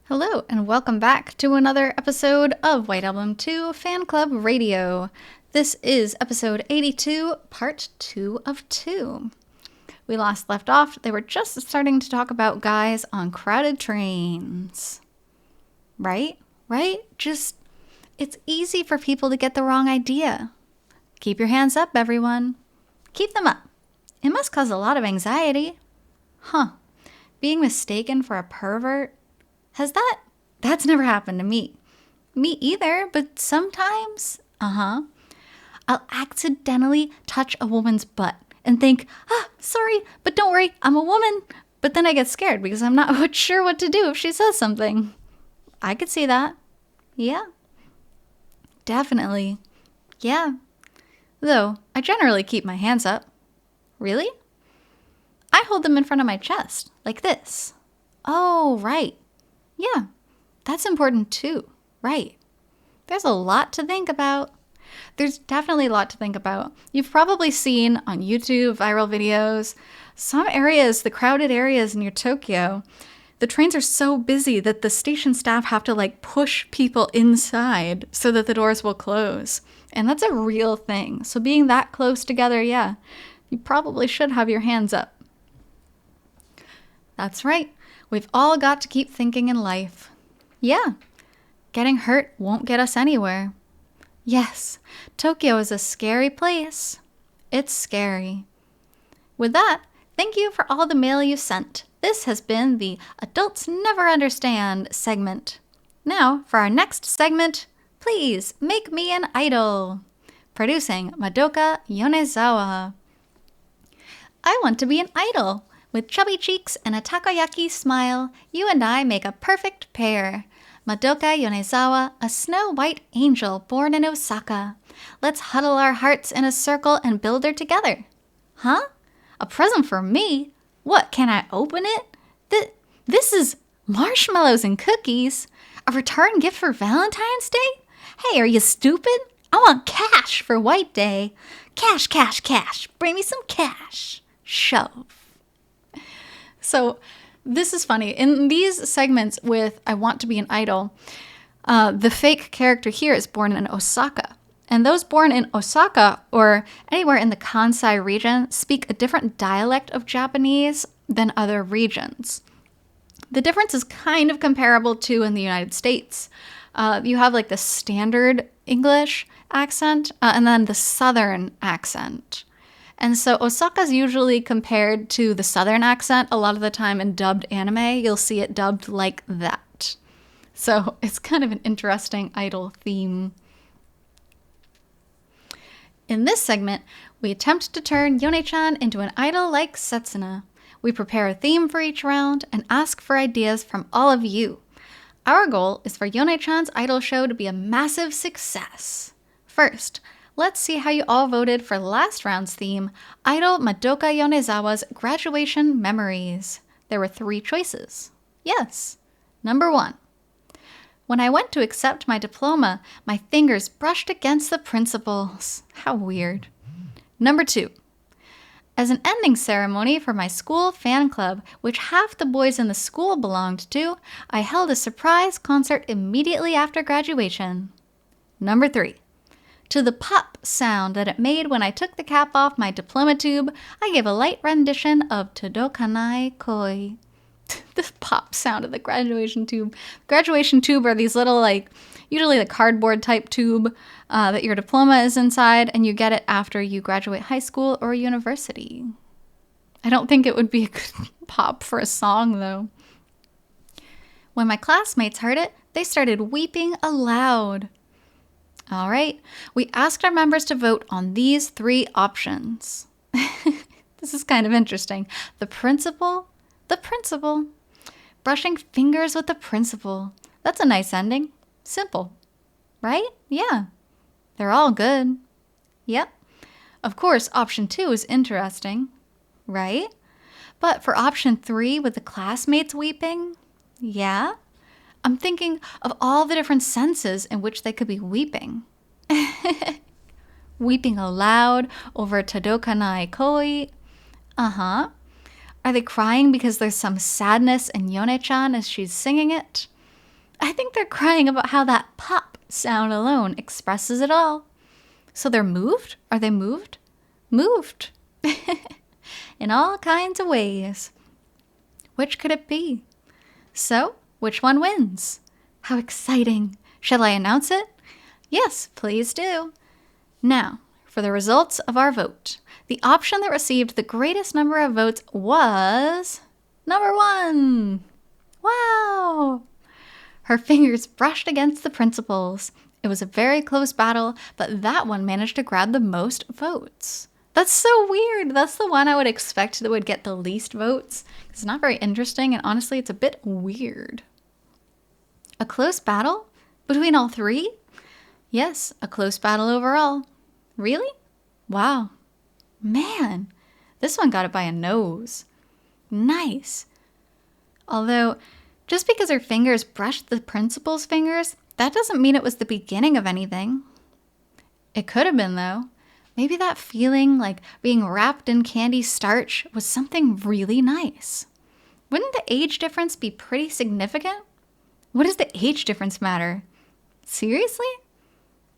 Hello, and welcome back to another episode of White Album 2 Fan Club Radio. This is episode 82, part 2 of 2. We last left off, they were just starting to talk about guys on crowded trains. Right? Just, it's easy for people to get the wrong idea. Keep your hands up, everyone. Keep them up. It must cause a lot of anxiety. Being mistaken for a pervert? That's never happened to me. Me either, but sometimes, I'll accidentally touch a woman's butt and think, sorry, but don't worry, I'm a woman. But then I get scared because I'm not sure what to do if she says something. I could see that. Yeah. Definitely. Yeah. Though, I generally keep my hands up. Really? I hold them in front of my chest, like this. Oh, right. Yeah, that's important too, right? There's a lot to think about. There's definitely a lot to think about. You've probably seen on YouTube viral videos, some areas, the crowded areas near Tokyo, the trains are so busy that the station staff have to push people inside so that the doors will close. And that's a real thing. So being that close together, yeah, you probably should have your hands up. That's right. We've all got to keep thinking in life. Yeah, getting hurt won't get us anywhere. Yes, Tokyo is a scary place. It's scary. With that, thank you for all the mail you sent. This has been the Adults Never Understand segment. Now, for our next segment, please make me an idol. Producing Madoka Yonezawa. I want to be an idol. With chubby cheeks and a takoyaki smile, you and I make a perfect pair. Madoka Yonezawa, a snow-white angel born in Osaka. Let's huddle our hearts in a circle and build her together. Huh? A present for me? What, can I open it? This is marshmallows and cookies? A return gift for Valentine's Day? Hey, are you stupid? I want cash for White Day. Cash, cash, cash. Bring me some cash. Shove. So this is funny. In these segments with I Want to Be an Idol, the fake character here is born in Osaka. And those born in Osaka or anywhere in the Kansai region speak a different dialect of Japanese than other regions. The difference is kind of comparable to in the United States. You have the standard English accent and then the southern accent. And so Osaka's usually compared to the southern accent. A lot of the time in dubbed anime, you'll see it dubbed like that. So it's kind of an interesting idol theme. In this segment, we attempt to turn Yone-chan into an idol like Setsuna. We prepare a theme for each round and ask for ideas from all of you. Our goal is for Yone-chan's idol show to be a massive success. First, let's see how you all voted for last round's theme, Idol Madoka Yonezawa's Graduation Memories. There were 3 choices. Yes. Number 1. When I went to accept my diploma, my fingers brushed against the principal's. How weird. Number 2. As an ending ceremony for my school fan club, which half the boys in the school belonged to, I held a surprise concert immediately after graduation. Number 3. To the pop sound that it made when I took the cap off my diploma tube, I gave a light rendition of Todokanai Koi. The pop sound of the graduation tube. Graduation tube are these little, usually the cardboard type tube that your diploma is inside, and you get it after you graduate high school or university. I don't think it would be a good pop for a song, though. When my classmates heard it, they started weeping aloud. All right, we asked our members to vote on these 3 options. This is kind of interesting. The principal, brushing fingers with the principal. That's a nice ending. Simple, right? Yeah, they're all good. Yep. Of course, option 2 is interesting, right? But for option 3 with the classmates weeping, yeah. I'm thinking of all the different senses in which they could be weeping. Weeping aloud over Todokanai Koi. Are they crying because there's some sadness in Yone-chan as she's singing it? I think they're crying about how that pop sound alone expresses it all. So they're moved? Are they moved? Moved. In all kinds of ways. Which could it be? So, which one wins? How exciting. Shall I announce it? Yes, please do. Now, for the results of our vote. The option that received the greatest number of votes was number 1. Wow! Her fingers brushed against the principal's. It was a very close battle, but that one managed to grab the most votes. That's so weird. That's the one I would expect that would get the least votes. It's not very interesting, and honestly, it's a bit weird. A close battle? Between all 3? Yes, a close battle overall. Really? Wow. Man, this one got it by a nose. Nice. Although, just because her fingers brushed the principal's fingers, that doesn't mean it was the beginning of anything. It could have been, though. Maybe that feeling like being wrapped in candy starch was something really nice. Wouldn't the age difference be pretty significant? What does the age difference matter? Seriously?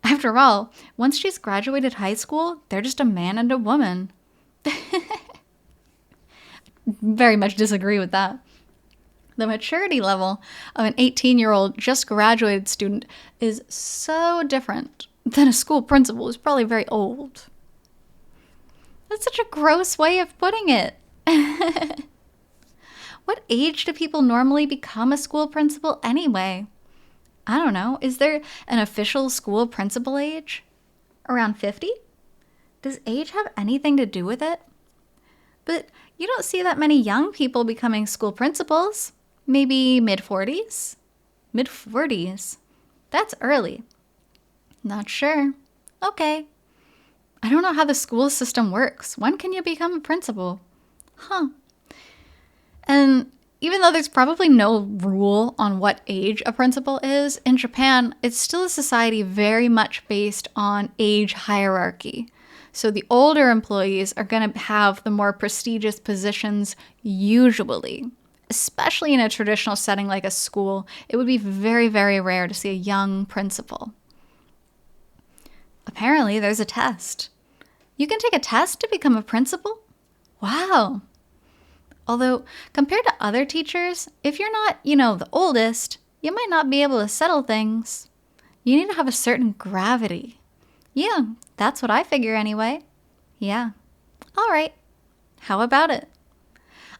After all, once she's graduated high school, they're just a man and a woman. Very much disagree with that. The maturity level of an 18-year-old just graduated student is so different than a school principal who's probably very old. That's such a gross way of putting it. What age do people normally become a school principal anyway? I don't know. Is there an official school principal age? Around 50? Does age have anything to do with it? But you don't see that many young people becoming school principals. Maybe mid-40s? Mid-40s? That's early. Not sure. Okay. I don't know how the school system works. When can you become a principal? Huh. And even though there's probably no rule on what age a principal is, in Japan, it's still a society very much based on age hierarchy. So the older employees are going to have the more prestigious positions usually. Especially in a traditional setting like a school, it would be very, very rare to see a young principal. Apparently, there's a test. You can take a test to become a principal? Wow. Although, compared to other teachers, if you're not, the oldest, you might not be able to settle things. You need to have a certain gravity. Yeah, that's what I figure anyway. Yeah. All right. How about it?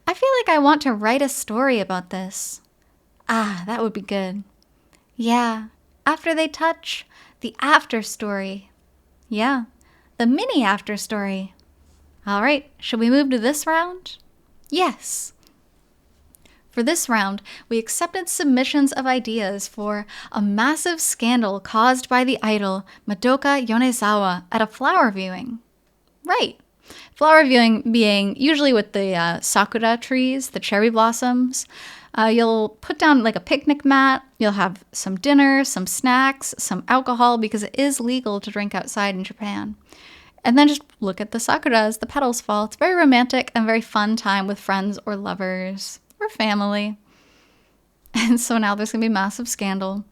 I feel like I want to write a story about this. Ah, that would be good. Yeah, after they touch, the after story. Yeah, the mini after story. All right, should we move to this round? Yes. For this round, we accepted submissions of ideas for a massive scandal caused by the idol Madoka Yonezawa at a flower viewing. Right. Flower viewing being usually with the sakura trees, the cherry blossoms. You'll put down like a picnic mat. You'll have some dinner, some snacks, some alcohol because it is legal to drink outside in Japan. And then just look at the sakura as the petals fall. It's very romantic and very fun time with friends or lovers or family. And so now there's going to be a massive scandal.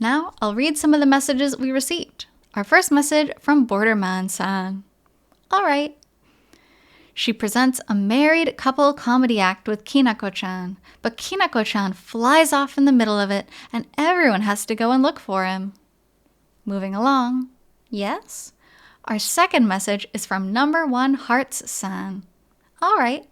Now I'll read some of the messages we received. Our first message from Borderman-san. All right. She presents a married couple comedy act with Kinako-chan, but Kinako-chan flies off in the middle of it and everyone has to go and look for him. Moving along. Yes? Our second message is from number 1 Hearts-san. All right.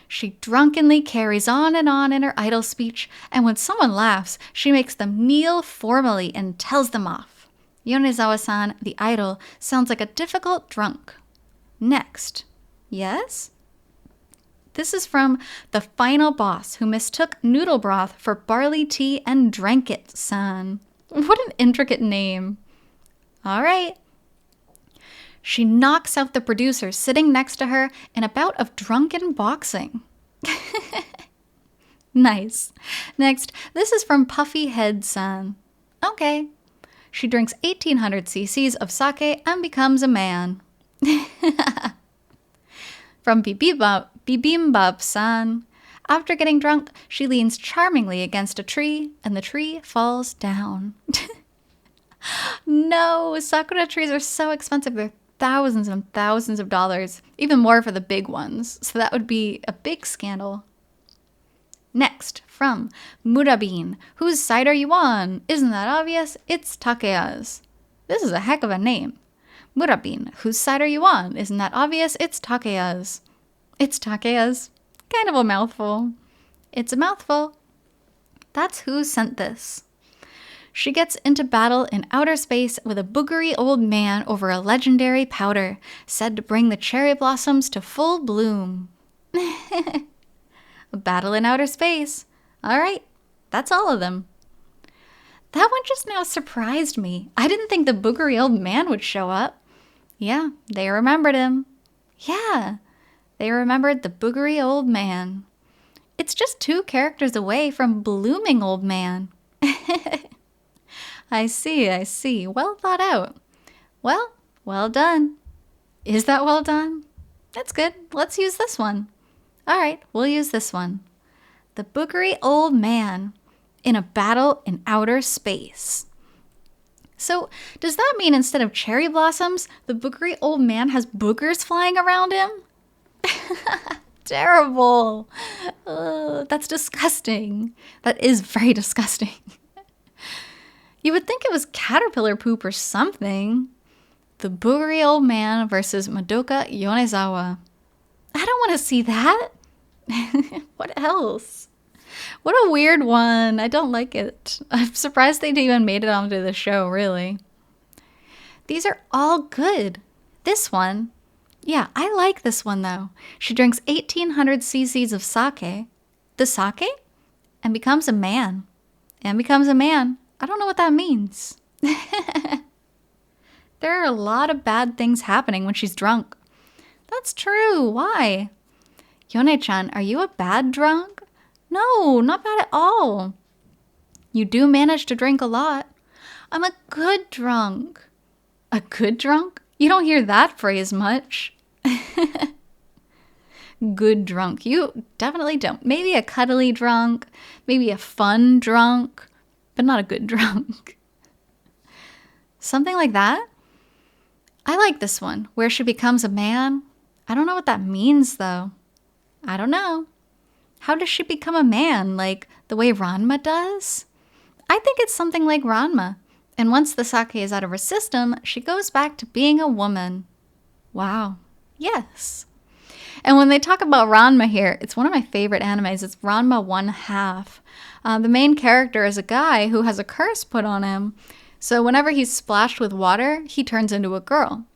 She drunkenly carries on in her idol speech, and when someone laughs, she makes them kneel formally and tells them off. Yonezawa-san, the idol, sounds like a difficult drunk. Next. Yes? This is from the final boss who mistook noodle broth for barley tea and drank it-san. What an intricate name. All right. She knocks out the producer sitting next to her in a bout of drunken boxing. Nice. Next, this is from Puffy Head-san. Okay. She drinks 1,800 cc's of sake and becomes a man. From Bibimbap-san. After getting drunk, she leans charmingly against a tree, and the tree falls down. No, sakura trees are so expensive. They're thousands and thousands of dollars, even more for the big ones. So that would be a big scandal. Next, from Murabin. Whose side are you on? Isn't that obvious? It's Takeya's. This is a heck of a name. Murabin. Whose side are you on? Isn't that obvious? It's Takeya's. It's Takeya's. Kind of a mouthful. It's a mouthful. That's who sent this. She gets into battle in outer space with a boogery old man over a legendary powder, said to bring the cherry blossoms to full bloom. A battle in outer space. All right, that's all of them. That one just now surprised me. I didn't think the boogery old man would show up. Yeah, they remembered him. Yeah, they remembered the boogery old man. It's just 2 characters away from blooming old man. I see. Well thought out. Well done. Is that well done? That's good. Let's use this one. All right, we'll use this one. The boogery old man in a battle in outer space. So, does that mean instead of cherry blossoms, the boogery old man has boogers flying around him? Terrible. That's disgusting. That is very disgusting. You would think it was caterpillar poop or something. The boogery old man versus Madoka Yonezawa. I don't want to see that. What else? What a weird one. I don't like it. I'm surprised they even made it onto the show, really. These are all good. This one, yeah, I like this one though. She drinks 1,800 cc's of sake. The sake? And becomes a man. I don't know what that means. There are a lot of bad things happening when she's drunk. That's true. Why? Yone-chan, are you a bad drunk? No, not bad at all. You do manage to drink a lot. I'm a good drunk. A good drunk? You don't hear that phrase much. Good drunk. You definitely don't. Maybe a cuddly drunk. Maybe a fun drunk. But not a good drunk. Something like that? I like this one, where she becomes a man. I don't know what that means, though. I don't know. How does she become a man? Like the way Ranma does? I think it's something like Ranma. And once the sake is out of her system, she goes back to being a woman. Wow. Yes. And when they talk about Ranma here, it's one of my favorite animes. It's Ranma 1/2. The main character is a guy who has a curse put on him. So whenever he's splashed with water, he turns into a girl.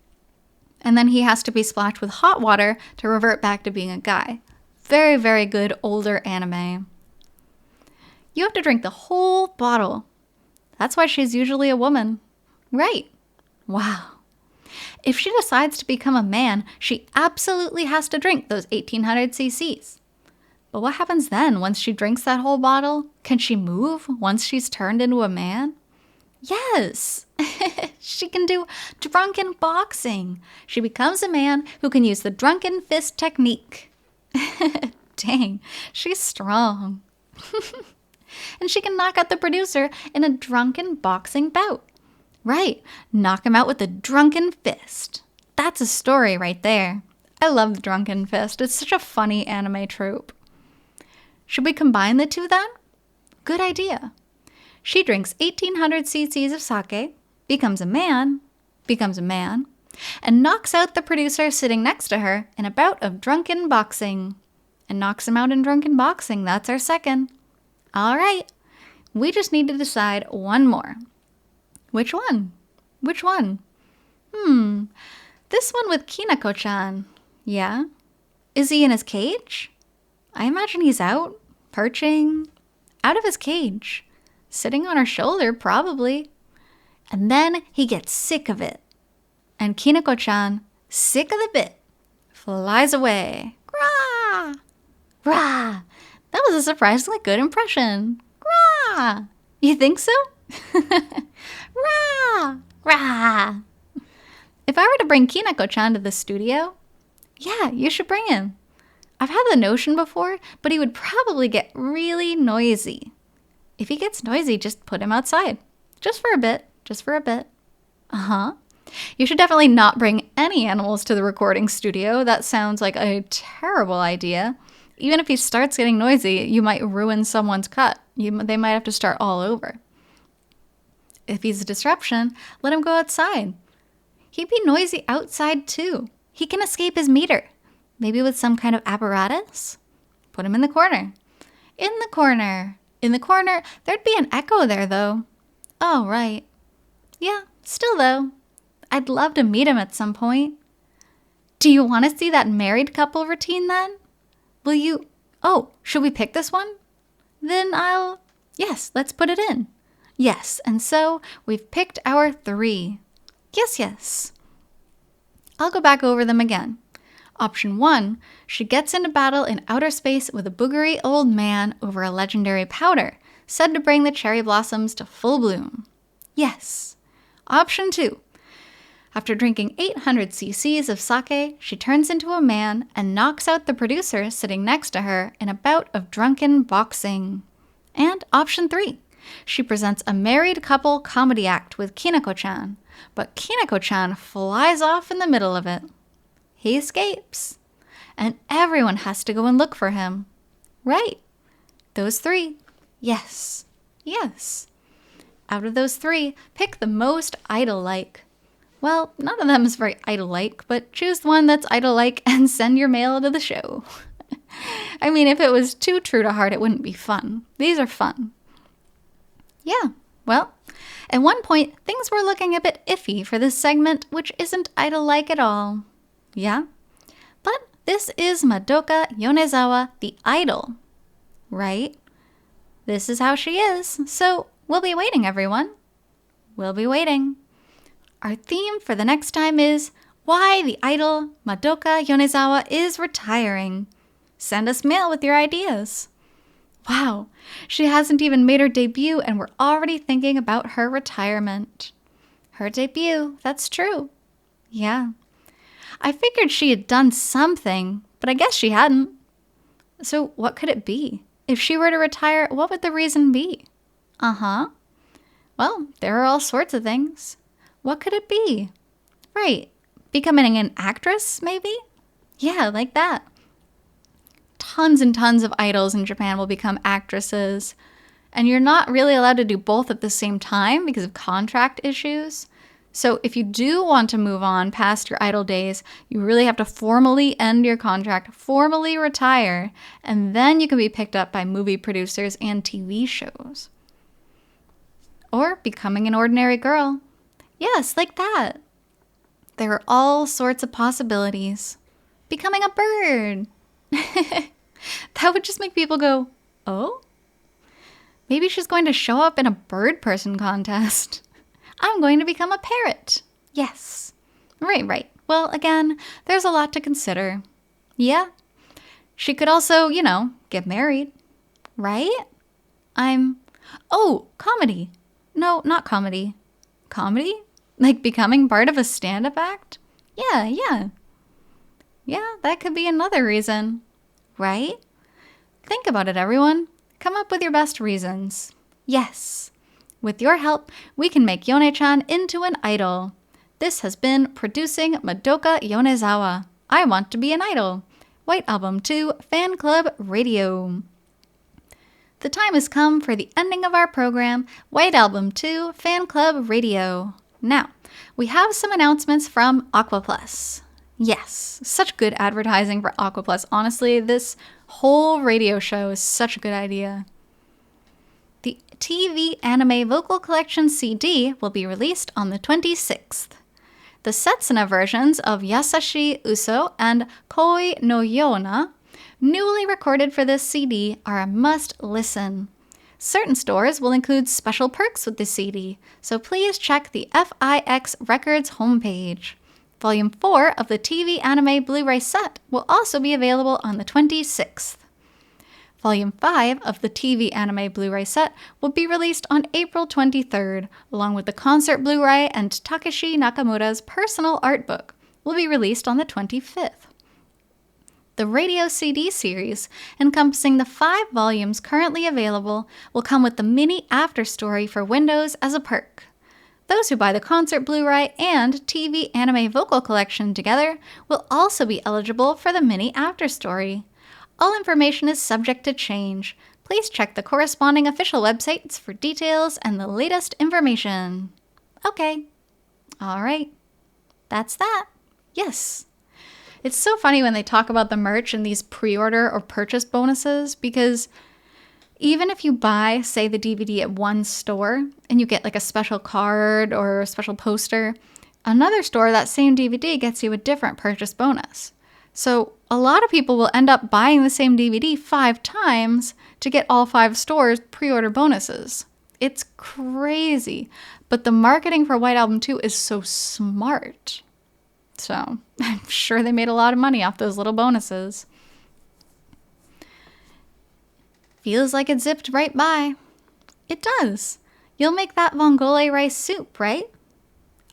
And then he has to be splashed with hot water to revert back to being a guy. Very, very good older anime. You have to drink the whole bottle. That's why she's usually a woman. Right. Wow. If she decides to become a man, she absolutely has to drink those 1,800 cc's. But what happens then once she drinks that whole bottle? Can she move once she's turned into a man? Yes. She can do drunken boxing. She becomes a man who can use the drunken fist technique. Dang, she's strong. And she can knock out the producer in a drunken boxing bout. Right, knock him out with a drunken fist. That's a story right there. I love the drunken fist. It's such a funny anime trope. Should we combine the two then? Good idea. She drinks 1,800 cc's of sake, becomes a man, and knocks out the producer sitting next to her in a bout of drunken boxing. And knocks him out in drunken boxing. That's our second. All right. We just need to decide one more. Which one? This one with Kinako-chan. Yeah? Is he in his cage? I imagine he's out, perching, out of his cage, sitting on her shoulder, probably. And then he gets sick of it. And Kinako-chan, sick of the bit, flies away. Grah! Grah! That was a surprisingly good impression. Grah! You think so? Rah! Rah! If I were to bring Kinako-chan to the studio, yeah, you should bring him. I've had the notion before, but he would probably get really noisy. If he gets noisy, just put him outside. Just for a bit. Uh-huh. You should definitely not bring any animals to the recording studio. That sounds like a terrible idea. Even if he starts getting noisy, you might ruin someone's cut. They might have to start all over. If he's a disruption, let him go outside. He'd be noisy outside too. He can escape his meter. Maybe with some kind of apparatus? Put him in the corner. In the corner. In the corner, there'd be an echo there though. Oh, right. Yeah, still though. I'd love to meet him at some point. Do you want to see that married couple routine then? Will you? Oh, should we pick this one? Then yes, let's put it in. Yes, and so we've picked our 3. Yes. I'll go back over them again. Option 1, she gets into battle in outer space with a boogery old man over a legendary powder, said to bring the cherry blossoms to full bloom. Yes. Option 2, after drinking 800 cc's of sake, she turns into a man and knocks out the producer sitting next to her in a bout of drunken boxing. And option 3, she presents a married couple comedy act with Kinako-chan, but Kinako-chan flies off in the middle of it. He escapes, and everyone has to go and look for him. Right. Those 3. Yes. Out of those 3, pick the most idol-like. Well, none of them is very idol-like, but choose the one that's idol-like and send your mail to the show. I mean, if it was too true to heart, it wouldn't be fun. These are fun. Yeah, well, at one point, things were looking a bit iffy for this segment, which isn't idol-like at all. Yeah? But this is Madoka Yonezawa, the idol. Right? This is how she is, so we'll be waiting, everyone. We'll be waiting. Our theme for the next time is why the idol Madoka Yonezawa is retiring. Send us mail with your ideas. Wow, she hasn't even made her debut and we're already thinking about her retirement. Her debut, that's true. Yeah. I figured she had done something, but I guess she hadn't. So what could it be? If she were to retire, what would the reason be? Uh-huh. Well, there are all sorts of things. What could it be? Right. Becoming an actress, maybe? Yeah, like that. Tons and tons of idols in Japan will become actresses. And you're not really allowed to do both at the same time because of contract issues. So if you do want to move on past your idol days, you really have to formally end your contract, formally retire, and then you can be picked up by movie producers and TV shows. Or becoming an ordinary girl. Yes, like that. There are all sorts of possibilities. Becoming a bird. That would just make people go, oh? Maybe she's going to show up in a bird person contest. I'm going to become a parrot. Yes. Right. Well, again, there's a lot to consider. Yeah. She could also, get married. Right? Comedy. No, not comedy. Comedy? Like becoming part of a stand-up act? Yeah. Yeah, that could be another reason. Right? Think about it, everyone. Come up with your best reasons. Yes. With your help, we can make Yone-chan into an idol. This has been Producing Madoka Yonezawa. I Want to Be an Idol. White Album 2 Fanclub Radio. The time has come for the ending of our program, White Album 2 Fanclub Radio. Now, we have some announcements from Aqua Plus. Yes, such good advertising for Aqua Plus. Honestly, this whole radio show is such a good idea. The TV Anime Vocal Collection CD will be released on the 26th. The Setsuna versions of Yasashi Uso and Koi no Yona, newly recorded for this CD, are a must-listen. Certain stores will include special perks with the CD, so please check the FIX Records homepage. Volume 4 of the TV Anime Blu-ray set will also be available on the 26th. Volume 5 of the TV Anime Blu-ray set will be released on April 23rd, along with the concert Blu-ray and Takeshi Nakamura's personal art book will be released on the 25th. The radio CD series, encompassing the 5 volumes currently available, will come with the mini afterstory for Windows as a perk. Those who buy the concert Blu-ray and TV anime vocal collection together will also be eligible for the mini afterstory. All information is subject to change. Please check the corresponding official websites for details and the latest information. Okay. All right. That's that. Yes. It's so funny when they talk about the merch and these pre-order or purchase bonuses, because even if you buy, say, the DVD at one store and you get like a special card or a special poster, another store, that same DVD gets you a different purchase bonus. So a lot of people will end up buying the same DVD 5 times to get all 5 stores pre-order bonuses. It's crazy. But the marketing for White Album 2 is so smart. So I'm sure they made a lot of money off those little bonuses. Feels like it zipped right by. It does. You'll make that vongole rice soup, right?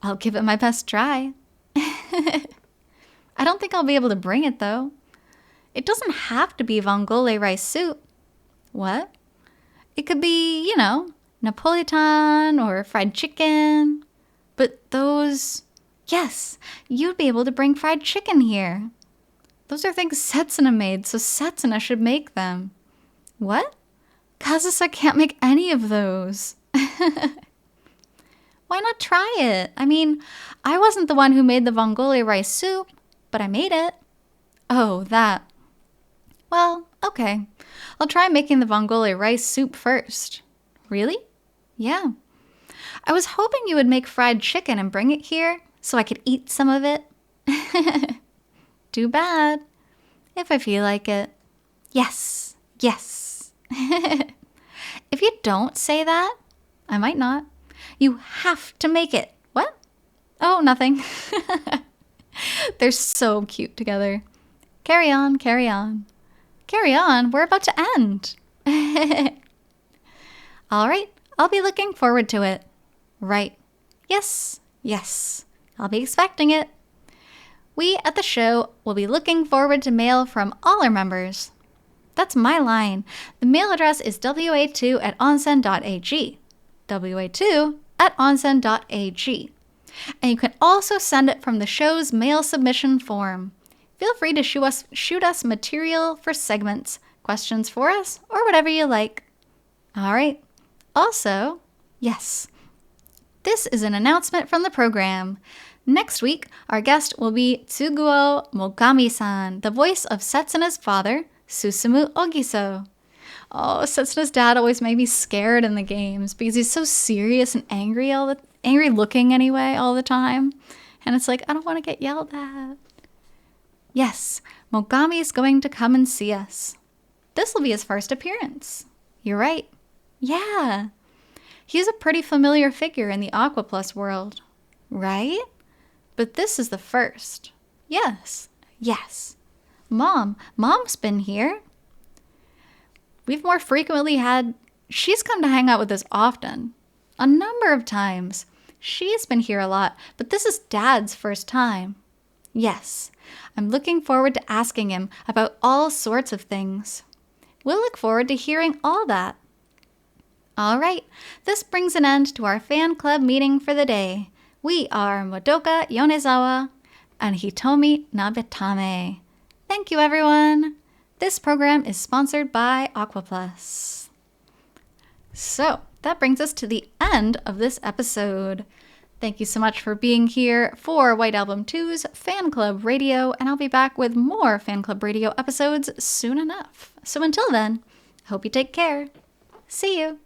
I'll give it my best try. I don't think I'll be able to bring it, though. It doesn't have to be vongole rice soup. What? It could be, Napolitan or fried chicken. But those... Yes, you'd be able to bring fried chicken here. Those are things Setsuna made, so Setsuna should make them. What? Kazusa can't make any of those. Why not try it? I mean, I wasn't the one who made the vongole rice soup, but I made it. Oh, that. Well, okay. I'll try making the vongole rice soup first. Really? Yeah. I was hoping you would make fried chicken and bring it here so I could eat some of it. Too bad. If I feel like it. Yes. Yes. If you don't say that, I might not. You have to make it. What? Oh, nothing. They're so cute together. Carry on, carry on. Carry on, we're about to end. All right, I'll be looking forward to it. Right. Yes, yes. I'll be expecting it. We at the show will be looking forward to mail from all our members. That's my line. The mail address is wa2@onsen.ag. wa2@onsen.ag. And you can also send it from the show's mail submission form. Feel free to shoot us material for segments, questions for us, or whatever you like. All right. Also, yes, this is an announcement from the program. Next week, our guest will be Tsuguo Mogami-san, the voice of Setsuna's father, Susumu Ogiso. Oh, Setsuna's dad always made me scared in the games because he's so serious and angry angry looking anyway all the time. And it's like, I don't want to get yelled at. Yes, Mogami is going to come and see us. This will be his first appearance. You're right. Yeah. He's a pretty familiar figure in the Aqua Plus world. Right? But this is the first. Yes. Yes. Mom's been here. We've more frequently she's come to hang out with us often. A number of times. She's been here a lot, but this is Dad's first time. Yes, I'm looking forward to asking him about all sorts of things. We'll look forward to hearing all that. All right, this brings an end to our fan club meeting for the day. We are Madoka Yonezawa and Hitomi Nabetame. Thank you, everyone. This program is sponsored by Aqua Plus. So, that brings us to the end of this episode. Thank you so much for being here for White Album 2's Fan Club Radio, and I'll be back with more Fan Club Radio episodes soon enough. So until then, hope you take care. See you.